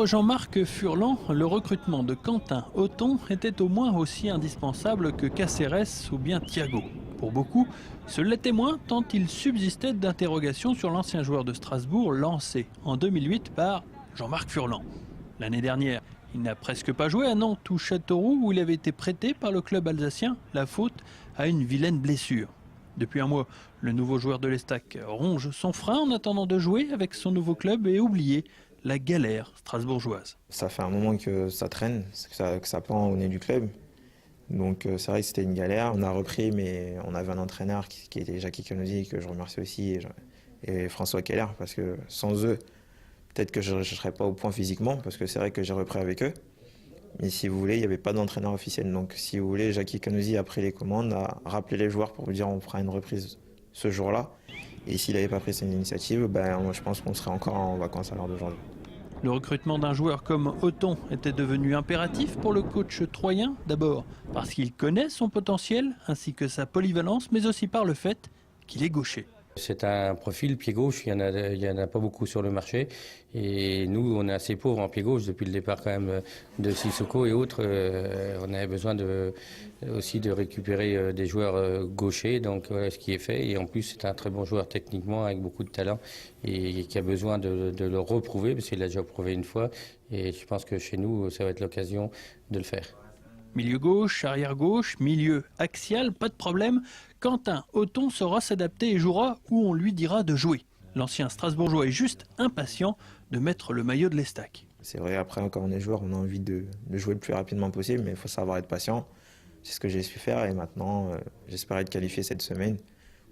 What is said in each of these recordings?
Jean-Marc Furlan, le recrutement de Quentin Othon était au moins aussi indispensable que Cáceres ou bien Thiago. Pour beaucoup, ce l'était moins tant il subsistait d'interrogations sur l'ancien joueur de Strasbourg lancé en 2008 par Jean-Marc Furlan. L'année dernière, il n'a presque pas joué à Nantes ou Châteauroux où il avait été prêté par le club alsacien, la faute à une vilaine blessure. Depuis un mois, le nouveau joueur de l'Estac ronge son frein en attendant de jouer avec son nouveau club et oublier la galère strasbourgeoise. Ça fait un moment que ça traîne, que ça pend au nez du club. Donc c'est vrai que c'était une galère. On a repris, mais on avait un entraîneur qui était Jackie Canozzi, que je remercie aussi, et François Keller, parce que sans eux, peut-être que je ne serais pas au point physiquement, parce que c'est vrai que j'ai repris avec eux. Mais si vous voulez, il n'y avait pas d'entraîneur officiel. Donc si vous voulez, Jackie Canozzi a pris les commandes, a rappelé les joueurs pour dire on fera une reprise ce jour-là. Et s'il n'avait pas pris cette initiative, moi, je pense qu'on serait encore en vacances à l'heure d'aujourd'hui. Le recrutement d'un joueur comme Othon était devenu impératif pour le coach troyen, d'abord parce qu'il connaît son potentiel ainsi que sa polyvalence, mais aussi par le fait qu'il est gaucher. C'est un profil pied gauche, il y en a pas beaucoup sur le marché et nous on est assez pauvres en pied gauche depuis le départ quand même de Sissoko et autres. On avait besoin aussi de récupérer des joueurs gauchers, donc voilà ce qui est fait, et en plus c'est un très bon joueur techniquement avec beaucoup de talent et qui a besoin de le reprouver parce qu'il l'a déjà prouvé une fois et je pense que chez nous ça va être l'occasion de le faire. Milieu gauche, arrière gauche, milieu axial, pas de problème. Quentin Othon saura s'adapter et jouera où on lui dira de jouer. L'ancien Strasbourgeois est juste impatient de mettre le maillot de l'Estac. C'est vrai, après quand on est joueur, on a envie de jouer le plus rapidement possible, mais il faut savoir être patient. C'est ce que j'ai su faire et maintenant j'espère être qualifié cette semaine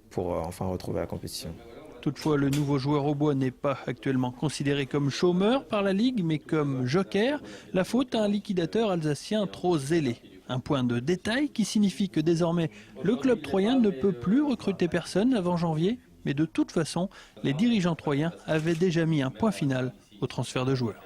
pour enfin retrouver la compétition. Toutefois, le nouveau joueur au bois n'est pas actuellement considéré comme chômeur par la Ligue, mais comme joker. La faute à un liquidateur alsacien trop zélé. Un point de détail qui signifie que désormais, le club troyen ne peut plus recruter personne avant janvier. Mais de toute façon, les dirigeants troyens avaient déjà mis un point final au transfert de joueurs.